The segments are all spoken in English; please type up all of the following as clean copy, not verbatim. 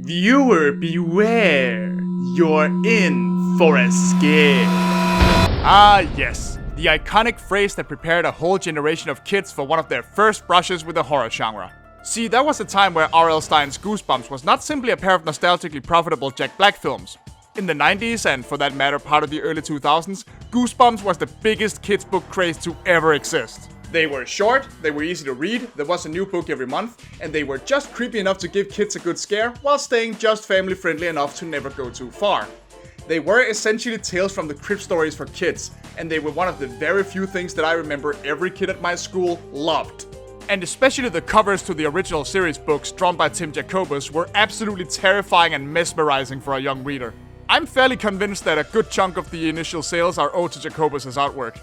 Viewer beware, you're in for a scare. Ah yes, the iconic phrase that prepared a whole generation of kids for one of their first brushes with the horror genre. See, that was a time where R.L. Stine's Goosebumps was not simply a pair of nostalgically profitable Jack Black films. In the 90s, and for that matter part of the early 2000s, Goosebumps was the biggest kids book craze to ever exist. They were short, they were easy to read, there was a new book every month, and they were just creepy enough to give kids a good scare, while staying just family friendly enough to never go too far. They were essentially tales from the crypt stories for kids, and they were one of the very few things that I remember every kid at my school loved. And especially the covers to the original series books drawn by Tim Jacobus were absolutely terrifying and mesmerizing for a young reader. I'm fairly convinced that a good chunk of the initial sales are owed to Jacobus' artwork.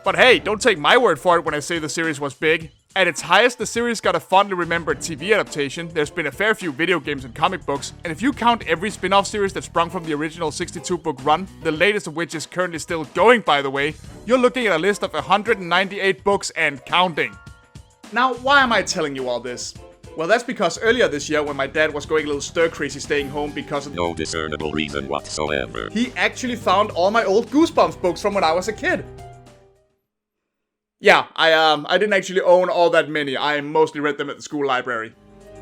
But hey, don't take my word for it when I say the series was big. At its highest, the series got a fondly remembered TV adaptation, there's been a fair few video games and comic books, and if you count every spin-off series that sprung from the original 62-book run, the latest of which is currently still going by the way, you're looking at a list of 198 books and counting. Now, why am I telling you all this? Well, that's because earlier this year, when my dad was going a little stir-crazy staying home because of no discernible reason whatsoever, he actually found all my old Goosebumps books from when I was a kid. Yeah, I didn't actually own all that many, I mostly read them at the school library.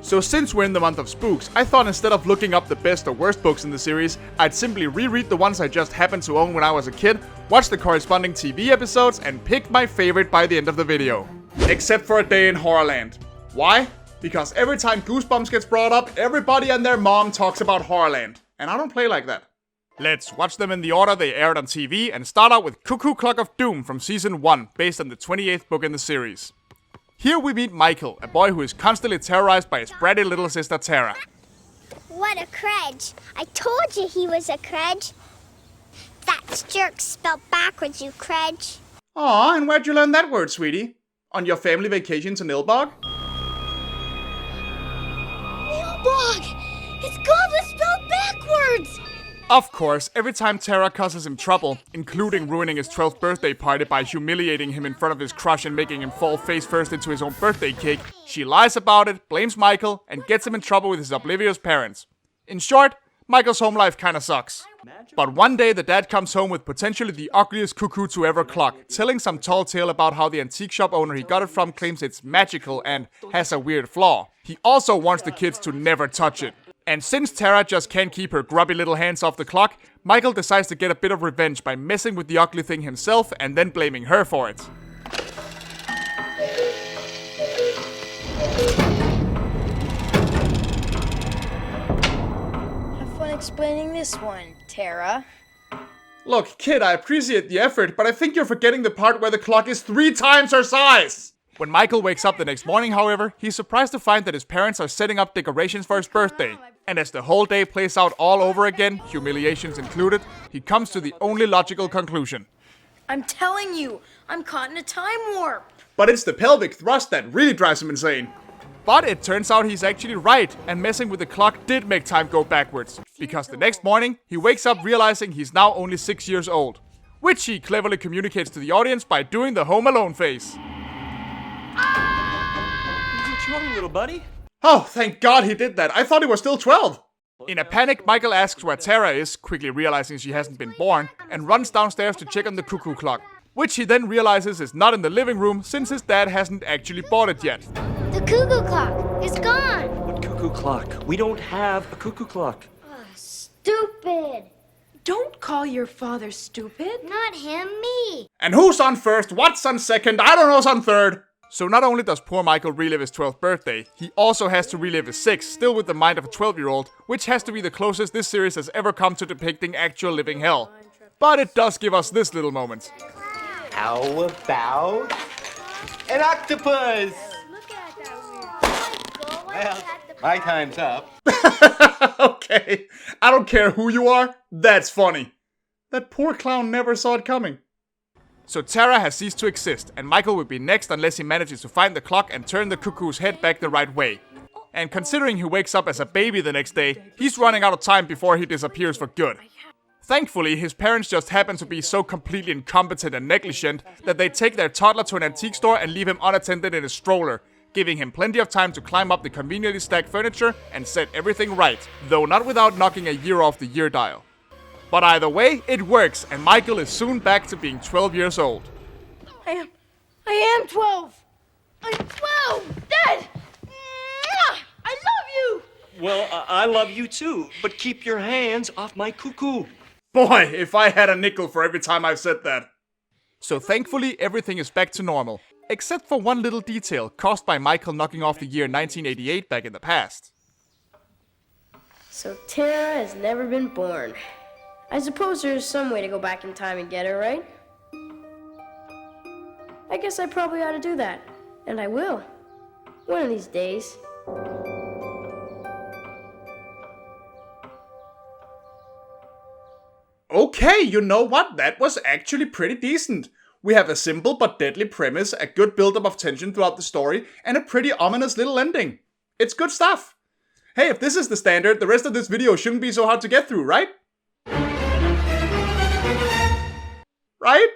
So since we're in the month of spooks, I thought instead of looking up the best or worst books in the series, I'd simply reread the ones I just happened to own when I was a kid, watch the corresponding TV episodes, and pick my favorite by the end of the video. Except for A Day in Horrorland. Why? Because every time Goosebumps gets brought up, everybody and their mom talks about Horrorland. And I don't play like that. Let's watch them in the order they aired on TV and start out with Cuckoo Clock of Doom from Season 1, based on the 28th book in the series. Here we meet Michael, a boy who is constantly terrorized by his bratty little sister Tara. What a credge. I told you he was a credge. That's jerk spelled backwards, you credge. Aw, and where'd you learn that word, sweetie? On your family vacation to Nilbog? Nilbog! His god was spelled backwards! Of course, every time Tara causes him trouble, including ruining his 12th birthday party by humiliating him in front of his crush and making him fall face first into his own birthday cake, she lies about it, blames Michael, and gets him in trouble with his oblivious parents. In short, Michael's home life kinda sucks. But one day the dad comes home with potentially the ugliest cuckoo to ever clock, telling some tall tale about how the antique shop owner he got it from claims it's magical and has a weird flaw. He also wants the kids to never touch it. And since Tara just can't keep her grubby little hands off the clock, Michael decides to get a bit of revenge by messing with the ugly thing himself and then blaming her for it. Have fun explaining this one, Tara. Look, kid, I appreciate the effort, but I think you're forgetting the part where the clock is 3 times her size! When Michael wakes up the next morning, however, he's surprised to find that his parents are setting up decorations for his birthday. And as the whole day plays out all over again, humiliations included, he comes to the only logical conclusion. I'm telling you, I'm caught in a time warp. But it's the pelvic thrust that really drives him insane. But it turns out he's actually right, and messing with the clock did make time go backwards. Because the next morning, he wakes up realizing he's now only 6 years old. Which he cleverly communicates to the audience by doing the Home Alone face. What's wrong, little buddy? Oh, thank God he did that. I thought he was still 12. In a panic, Michael asks where Tara is, quickly realizing she hasn't been born, and runs downstairs to check on the cuckoo clock. Which he then realizes is not in the living room since his dad hasn't actually bought it yet. The cuckoo clock is gone. What cuckoo clock? We don't have a cuckoo clock. Stupid. Don't call your father stupid. Not him, me. And who's on first? What's on second? I don't know who's on third. So not only does poor Michael relive his 12th birthday, he also has to relive his 6th, still with the mind of a 12-year-old, which has to be the closest this series has ever come to depicting actual living hell. But it does give us this little moment. How about an octopus? Well, my time's up. Okay, I don't care who you are, that's funny. That poor clown never saw it coming. So Tara has ceased to exist, and Michael will be next unless he manages to find the clock and turn the cuckoo's head back the right way. And considering he wakes up as a baby the next day, he's running out of time before he disappears for good. Thankfully, his parents just happen to be so completely incompetent and negligent that they take their toddler to an antique store and leave him unattended in his stroller, giving him plenty of time to climb up the conveniently stacked furniture and set everything right, though not without knocking a year off the year dial. But either way, it works, and Michael is soon back to being 12 years old. I am 12. I'm 12. Dad! I love you! Well, I love you too, but keep your hands off my cuckoo. Boy, if I had a nickel for every time I've said that. So thankfully, everything is back to normal, except for one little detail caused by Michael knocking off the year 1988 back in the past. So Tara has never been born. I suppose there's some way to go back in time and get her, right? I guess I probably ought to do that. And I will. One of these days. Okay, you know what? That was actually pretty decent. We have a simple but deadly premise, a good build-up of tension throughout the story, and a pretty ominous little ending. It's good stuff. Hey, if this is the standard, the rest of this video shouldn't be so hard to get through, right? Right?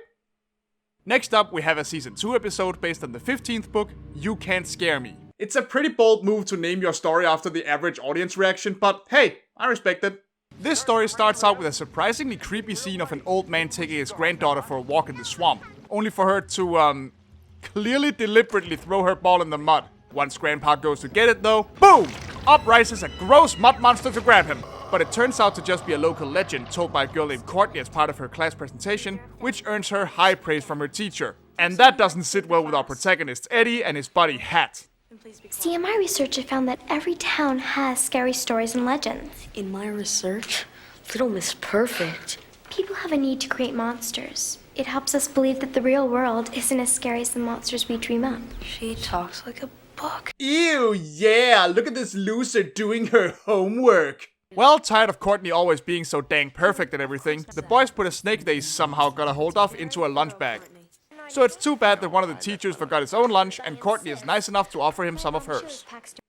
Next up, we have a Season 2 episode based on the 15th book, You Cant Scare Me. It's a pretty bold move to name your story after the average audience reaction, but hey, I respect it. This story starts out with a surprisingly creepy scene of an old man taking his granddaughter for a walk in the swamp, only for her to, clearly deliberately throw her ball in the mud. Once Grandpa goes to get it though, boom! Up rises a gross mud monster to grab him. But it turns out to just be a local legend told by a girl named Courtney as part of her class presentation, which earns her high praise from her teacher. And that doesn't sit well with our protagonist Eddie and his buddy Hat. See, in my research, I found that every town has scary stories and legends. In my research, Little Miss Perfect. People have a need to create monsters. It helps us believe that the real world isn't as scary as the monsters we dream up. She talks like a book. Ew, yeah, look at this loser doing her homework. Well, tired of Courtney always being so dang perfect at everything, the boys put a snake they somehow got a hold of into a lunch bag. So it's too bad that one of the teachers forgot his own lunch and Courtney is nice enough to offer him some of hers.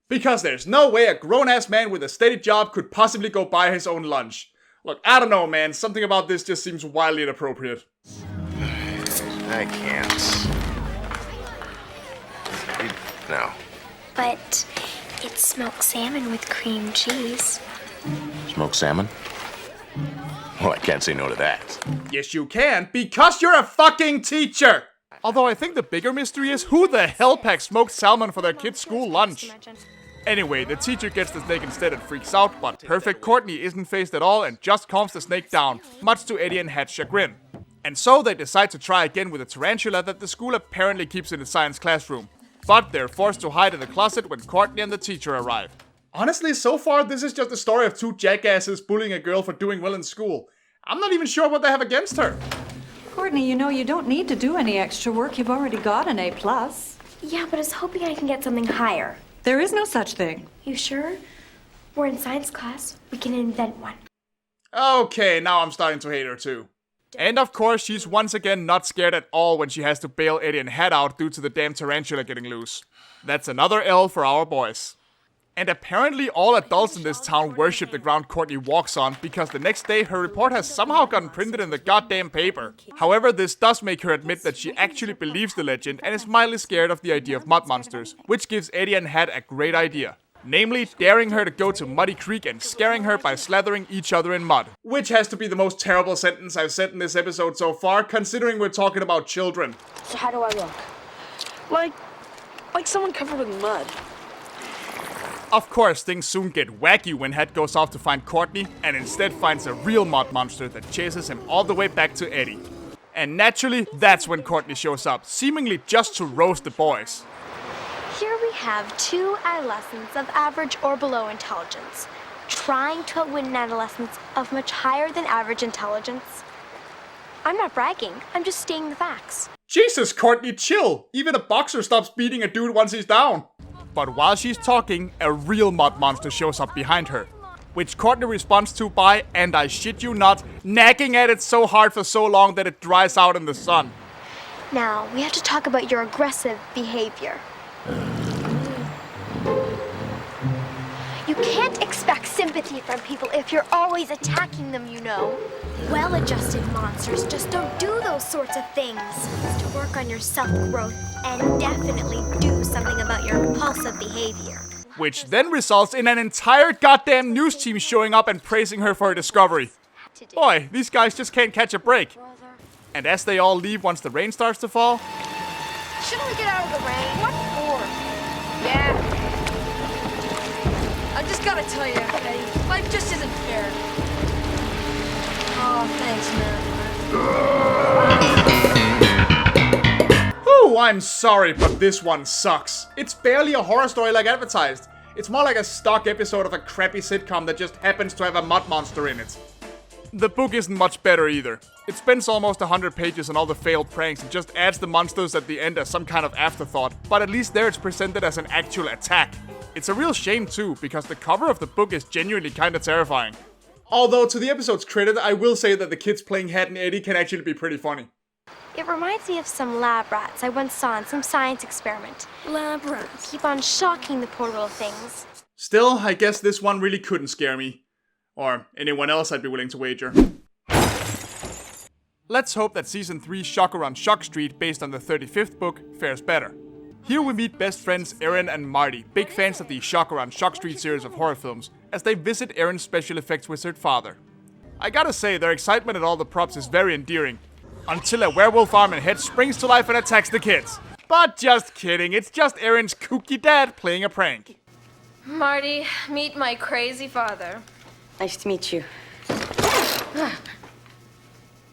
Because there's no way a grown-ass man with a steady job could possibly go buy his own lunch. Look, I don't know, man, something about this just seems wildly inappropriate. I can't. No. But it's smoked salmon with cream cheese. Smoked salmon? Well, I can't say no to that. Yes, you can, because you're a fucking teacher! Although I think the bigger mystery is who the hell packs smoked salmon for their kids' school lunch? Anyway, the teacher gets the snake instead and freaks out, but perfect Courtney isn't phased at all and just calms the snake down, much to Eddie and Hat's chagrin. And so they decide to try again with a tarantula that the school apparently keeps in the science classroom. But they're forced to hide in the closet when Courtney and the teacher arrive. Honestly, so far, this is just a story of two jackasses bullying a girl for doing well in school. I'm not even sure what they have against her. Courtney, you know you don't need to do any extra work. You've already got an A+. Yeah, but I was hoping I can get something higher. There is no such thing. You sure? We're in science class. We can invent one. Okay, now I'm starting to hate her too. And of course, she's once again not scared at all when she has to bail Eddie and Hat out due to the damn tarantula getting loose. That's another L for our boys. And apparently all adults in this town worship the ground Courtney walks on because the next day her report has somehow gotten printed in the goddamn paper. However, this does make her admit that she actually believes the legend and is mildly scared of the idea of mud monsters, which gives Eddie and Hat a great idea. Namely, daring her to go to Muddy Creek and scaring her by slathering each other in mud. Which has to be the most terrible sentence I've said in this episode so far, considering we're talking about children. So how do I look? Like someone covered with mud. Of course, things soon get wacky when Hat goes off to find Courtney and instead finds a real mud monster that chases him all the way back to Eddie. And naturally, that's when Courtney shows up, seemingly just to roast the boys. Here we have two adolescents of average or below intelligence, trying to outwit an adolescent of much higher than average intelligence. I'm not bragging, I'm just stating the facts. Jesus, Courtney, chill! Even a boxer stops beating a dude once he's down. But while she's talking, a real mud monster shows up behind her, which Courtney responds to by, and I shit you not, nagging at it so hard for so long that it dries out in the sun. Now, we have to talk about your aggressive behavior. You can't expect sympathy from people if you're always attacking them, you know. Well-adjusted monsters just don't do those sorts of things. It's to work on your self-growth and definitely do something about your impulsive behavior. Which then results in an entire goddamn news team showing up and praising her for her discovery. Boy, these guys just can't catch a break. And as they all leave once the rain starts to fall... Shouldn't we get out of the rain? What for? Yeah. I just gotta tell you, Eddie, life just isn't fair. Oh, thanks, man. Ooh, I'm sorry, but this one sucks. It's barely a horror story like advertised. It's more like a stock episode of a crappy sitcom that just happens to have a mud monster in it. The book isn't much better either. It spends almost 100 pages on all the failed pranks and just adds the monsters at the end as some kind of afterthought, but at least there it's presented as an actual attack. It's a real shame too, because the cover of the book is genuinely kinda terrifying. Although, to the episode's credit, I will say that the kids playing Hat and Eddie can actually be pretty funny. It reminds me of some lab rats I once saw in some science experiment. Lab rats keep on shocking the poor little things. Still, I guess this one really couldn't scare me. Or anyone else I'd be willing to wager. Let's hope that Season 3's Shocker on Shock Street, based on the 35th book, fares better. Here we meet best friends Erin and Marty, big fans of the Shocker on Shock Street series of horror films, as they visit Erin's special effects wizard father. I gotta say, their excitement at all the props is very endearing. Until a werewolf arm and head springs to life and attacks the kids. But just kidding, it's just Erin's kooky dad playing a prank. Marty, meet my crazy father. Nice to meet you.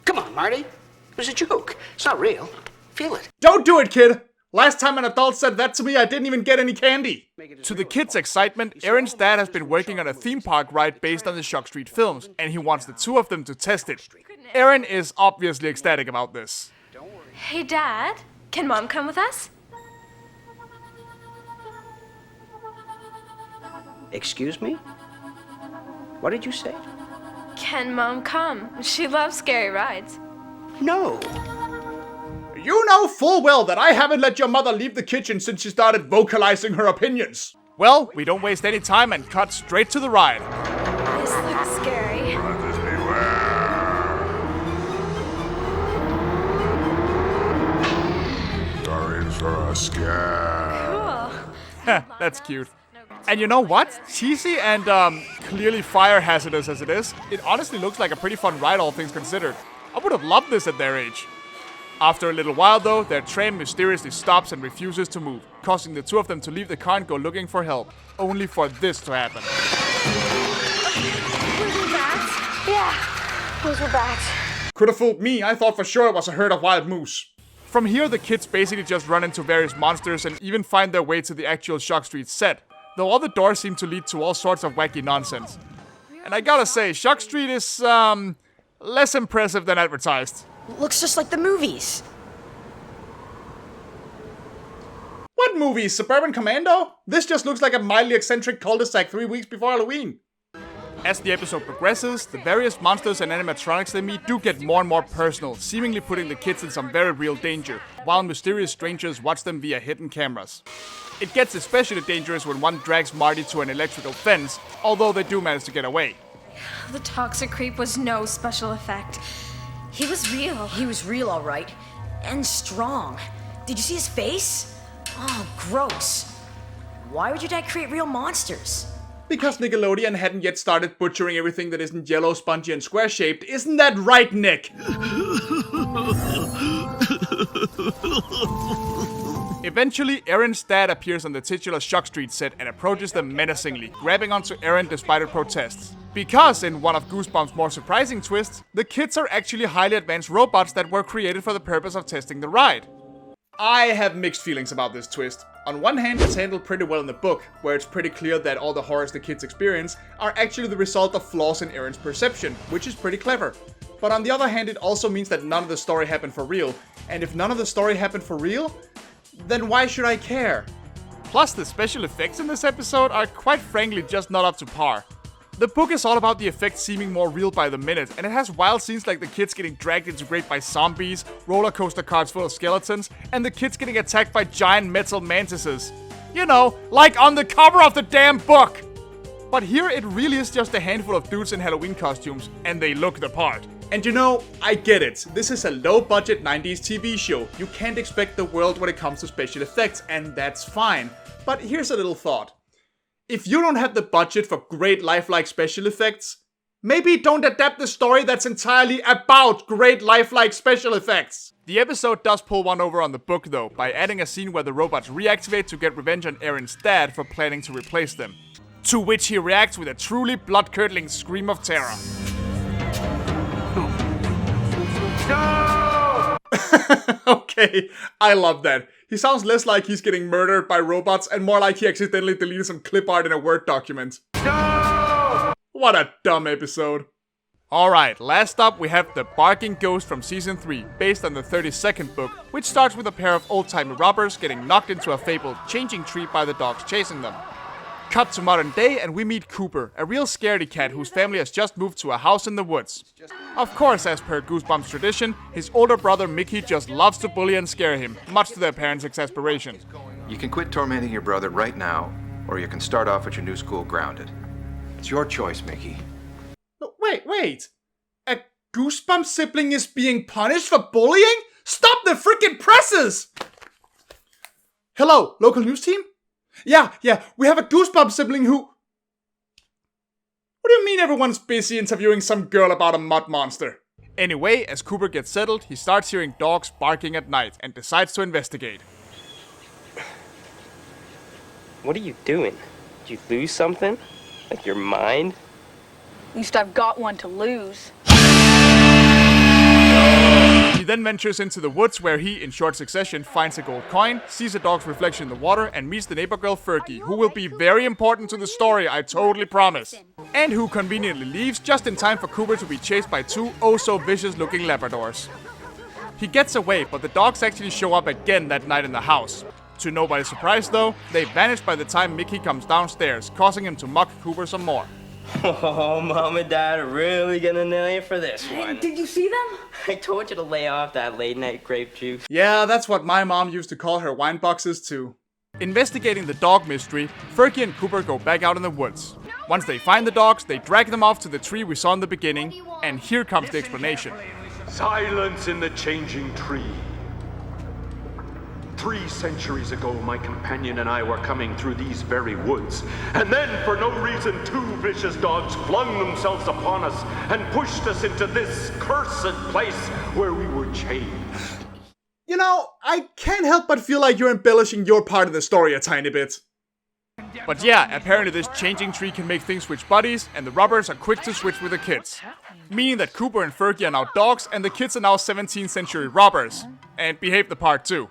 Come on, Marty. It was a joke. It's not real. Feel it. Don't do it, kid! Last time an adult said that to me, I didn't even get any candy. To the kids' excitement, Erin's dad has been working on a theme park ride based on the Shock Street films, and he wants the two of them to test it. Erin is obviously ecstatic about this. Hey, Dad, can Mom come with us? Excuse me? What did you say? Can Mom come? She loves scary rides. No. You know full well that I haven't let your mother leave the kitchen since she started vocalizing her opinions. Well, we don't waste any time and cut straight to the ride. This looks scary. You're in for a scare. Cool. That's cute. And you know what? Cheesy and clearly fire hazardous as it is, it honestly looks like a pretty fun ride, all things considered. I would have loved this at their age. After a little while though, their tram mysteriously stops and refuses to move, causing the two of them to leave the car and go looking for help, only for this to happen. Those were bats? Yeah, those were bats. Could have fooled me, I thought for sure it was a herd of wild moose. From here, the kids basically just run into various monsters and even find their way to the actual Shock Street set, though all the doors seem to lead to all sorts of wacky nonsense. And I gotta say, Shock Street is, less impressive than advertised. Looks just like the movies. What movies? Suburban Commando? This just looks like a mildly eccentric cul-de-sac 3 weeks before Halloween. As the episode progresses, the various monsters and animatronics they meet do get more and more personal, seemingly putting the kids in some very real danger, while mysterious strangers watch them via hidden cameras. It gets especially dangerous when one drags Marty to an electrical fence, although they do manage to get away. The toxic creep was no special effect. He was real. He was real, all right. And strong. Did you see his face? Oh, gross. Why would your dad create real monsters? Because Nickelodeon hadn't yet started butchering everything that isn't yellow, spongy, and square-shaped. Isn't that right, Nick? Eventually, Erin's dad appears on the titular Shock Street set and approaches them menacingly, grabbing onto Erin despite her protests. Because, in one of Goosebumps' more surprising twists, the kids are actually highly advanced robots that were created for the purpose of testing the ride. I have mixed feelings about this twist. On one hand, it's handled pretty well in the book, where it's pretty clear that all the horrors the kids experience are actually the result of flaws in Erin's perception, which is pretty clever. But on the other hand, it also means that none of the story happened for real, and if none of the story happened for real, then why should I care? Plus, the special effects in this episode are quite frankly just not up to par. The book is all about the effects seeming more real by the minute, and it has wild scenes like the kids getting dragged into great by zombies, roller coaster cars full of skeletons, and the kids getting attacked by giant metal mantises. You know, like on the cover of the damn book! But here it really is just a handful of dudes in Halloween costumes, and they look the part. And you know, I get it. This is a low-budget 90s TV show. You can't expect the world when it comes to special effects, and that's fine. But here's a little thought. If you don't have the budget for great lifelike special effects, maybe don't adapt the story that's entirely about great lifelike special effects. The episode does pull one over on the book though, by adding a scene where the robots reactivate to get revenge on Aaron's dad for planning to replace them. To which he reacts with a truly blood-curdling scream of terror. No! Okay, I love that. He sounds less like he's getting murdered by robots and more like he accidentally deleted some clip art in a Word document. No! What a dumb episode. Alright, last up we have The Barking Ghost from Season 3, based on the 32nd book, which starts with a pair of old-timey robbers getting knocked into a fabled changing tree by the dogs chasing them. Cut to modern day and we meet Cooper, a real scaredy cat whose family has just moved to a house in the woods. Of course, as per Goosebumps tradition, his older brother Mickey just loves to bully and scare him, much to their parents' exasperation. You can quit tormenting your brother right now, or you can start off at your new school grounded. It's your choice, Mickey. Wait. A Goosebumps sibling is being punished for bullying? Stop the freaking presses! Hello, local news team? Yeah, we have a Goosebumps sibling who... What do you mean everyone's busy interviewing some girl about a mud monster? Anyway, as Cooper gets settled, he starts hearing dogs barking at night and decides to investigate. What are you doing? Did you lose something? Like your mind? At least I've got one to lose. He then ventures into the woods where he, in short succession, finds a gold coin, sees a dog's reflection in the water, and meets the neighbor girl Fergie, who will be very important to the story, I totally promise. And who conveniently leaves just in time for Cooper to be chased by two oh-so-vicious looking Labradors. He gets away, but the dogs actually show up again that night in the house. To nobody's surprise though, they vanish by the time Mickey comes downstairs, causing him to mock Cooper some more. Oh, Mom and Dad are really gonna nail you for this one. Did you see them? I told you to lay off that late night grape juice. Yeah, that's what my mom used to call her wine boxes too. Investigating the dog mystery, Fergie and Cooper go back out in the woods. Once they find the dogs, they drag them off to the tree we saw in the beginning, and here comes the explanation. Silence in the changing tree. 3 centuries ago, my companion and I were coming through these very woods, and then, for no reason, 2 vicious dogs flung themselves upon us and pushed us into this cursed place where we were chained. You know, I can't help but feel like you're embellishing your part of the story a tiny bit. But yeah, apparently this changing tree can make things switch buddies, and the robbers are quick to switch with the kids. Meaning that Cooper and Fergie are now dogs, and the kids are now 17th century robbers. And behave the part too.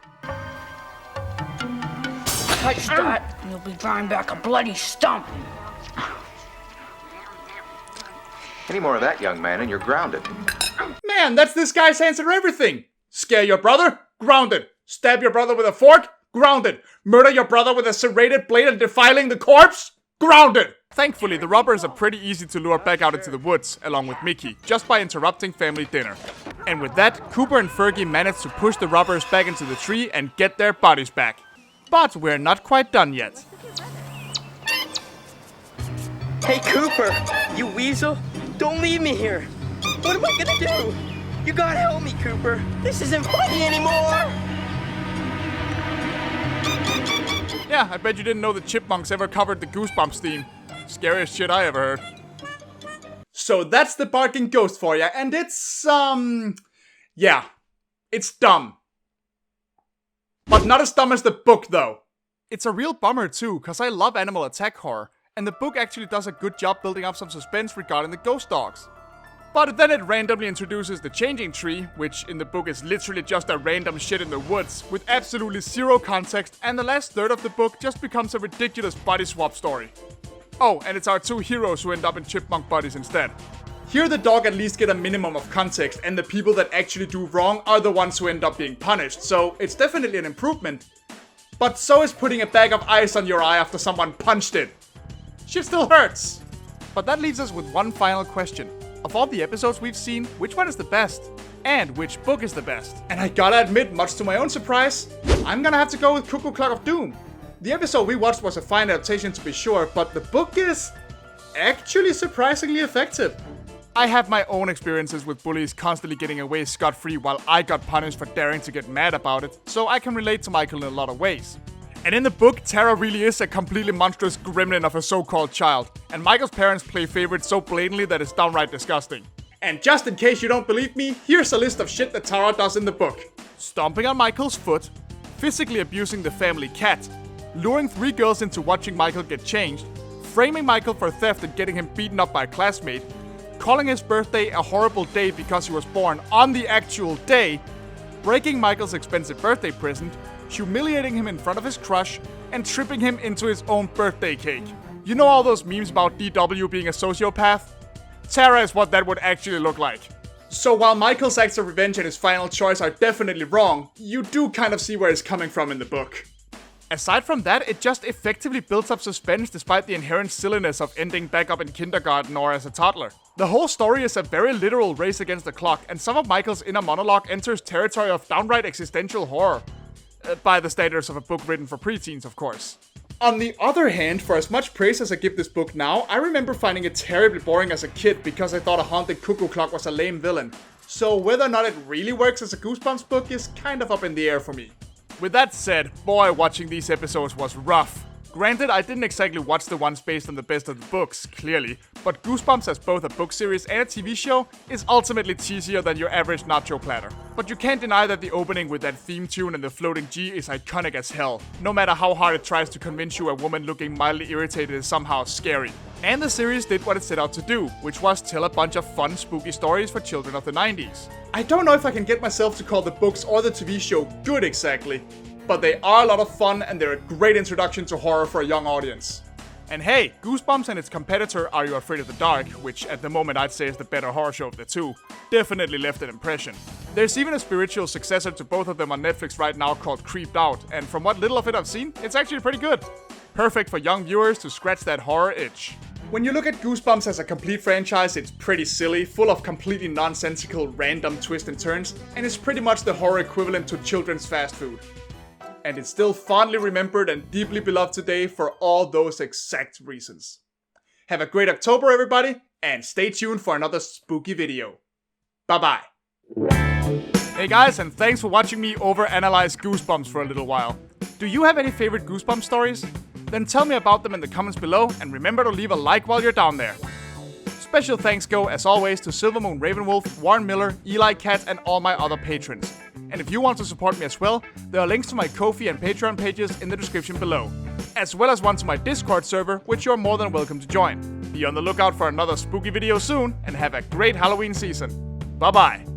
Touch that, and you'll be drawing back a bloody stump. Any more of that, young man, and you're grounded. Man, that's this guy's answer to everything. Scare your brother? Grounded. Stab your brother with a fork? Grounded. Murder your brother with a serrated blade and defiling the corpse? Grounded. Thankfully, the robbers are pretty easy to lure back out into the woods, along with Mickey, just by interrupting family dinner. And with that, Cooper and Fergie manage to push the robbers back into the tree and get their bodies back. But we're not quite done yet. Hey, Cooper, you weasel. Don't leave me here. What am I gonna do? You gotta help me, Cooper. This isn't funny anymore. Yeah, I bet you didn't know the Chipmunks ever covered the Goosebumps theme. Scariest shit I ever heard. So that's the Barking Ghost for ya, and it's, yeah. It's dumb. But not as dumb as the book, though. It's a real bummer, too, cause I love animal attack horror, and the book actually does a good job building up some suspense regarding the ghost dogs. But then it randomly introduces the changing tree, which in the book is literally just a random shit in the woods, with absolutely zero context, and the last third of the book just becomes a ridiculous body swap story. Oh, and it's our 2 heroes who end up in chipmunk bodies instead. Here the dog at least get a minimum of context, and the people that actually do wrong are the ones who end up being punished, so it's definitely an improvement. But so is putting a bag of ice on your eye after someone punched it. Shit still hurts. But that leaves us with one final question. Of all the episodes we've seen, which one is the best? And which book is the best? And I gotta admit, much to my own surprise, I'm gonna have to go with Cuckoo Clock of Doom. The episode we watched was a fine adaptation to be sure, but the book is actually surprisingly effective. I have my own experiences with bullies constantly getting away scot-free while I got punished for daring to get mad about it, so I can relate to Michael in a lot of ways. And in the book, Tara really is a completely monstrous gremlin of a so-called child, and Michael's parents play favorites so blatantly that it's downright disgusting. And just in case you don't believe me, here's a list of shit that Tara does in the book. Stomping on Michael's foot, physically abusing the family cat, luring 3 girls into watching Michael get changed, framing Michael for theft and getting him beaten up by a classmate, calling his birthday a horrible day because he was born on the actual day, breaking Michael's expensive birthday present, humiliating him in front of his crush, and tripping him into his own birthday cake. You know all those memes about DW being a sociopath? Tara is what that would actually look like. So while Michael's acts of revenge and his final choice are definitely wrong, you do kind of see where it's coming from in the book. Aside from that, it just effectively builds up suspense despite the inherent silliness of ending back up in kindergarten or as a toddler. The whole story is a very literal race against the clock, and some of Michael's inner monologue enters territory of downright existential horror. By the standards of a book written for preteens, of course. On the other hand, for as much praise as I give this book now, I remember finding it terribly boring as a kid because I thought a haunted cuckoo clock was a lame villain. So whether or not it really works as a Goosebumps book is kind of up in the air for me. With that said, boy, watching these episodes was rough. Granted, I didn't exactly watch the ones based on the best of the books, clearly, but Goosebumps as both a book series and a TV show is ultimately cheesier than your average nacho platter. But you can't deny that the opening with that theme tune and the floating G is iconic as hell, no matter how hard it tries to convince you a woman looking mildly irritated is somehow scary. And the series did what it set out to do, which was tell a bunch of fun, spooky stories for children of the 90s. I don't know if I can get myself to call the books or the TV show good exactly, but they are a lot of fun and they're a great introduction to horror for a young audience. And hey, Goosebumps and its competitor Are You Afraid of the Dark, which at the moment I'd say is the better horror show of the two, definitely left an impression. There's even a spiritual successor to both of them on Netflix right now called Creeped Out, and from what little of it I've seen, it's actually pretty good. Perfect for young viewers to scratch that horror itch. When you look at Goosebumps as a complete franchise, it's pretty silly, full of completely nonsensical random twists and turns, and it's pretty much the horror equivalent to children's fast food. And it's still fondly remembered and deeply beloved today for all those exact reasons. Have a great October, everybody, and stay tuned for another spooky video. Bye-bye. Hey guys, and thanks for watching me overanalyze Goosebumps for a little while. Do you have any favorite Goosebumps stories? Then tell me about them in the comments below, and remember to leave a like while you're down there. Special thanks go, as always, to Silvermoon Ravenwolf, Warren Miller, Eli Cat, and all my other patrons. And if you want to support me as well, there are links to my Ko-fi and Patreon pages in the description below. As well as one to my Discord server, which you're more than welcome to join. Be on the lookout for another spooky video soon, and have a great Halloween season. Bye bye.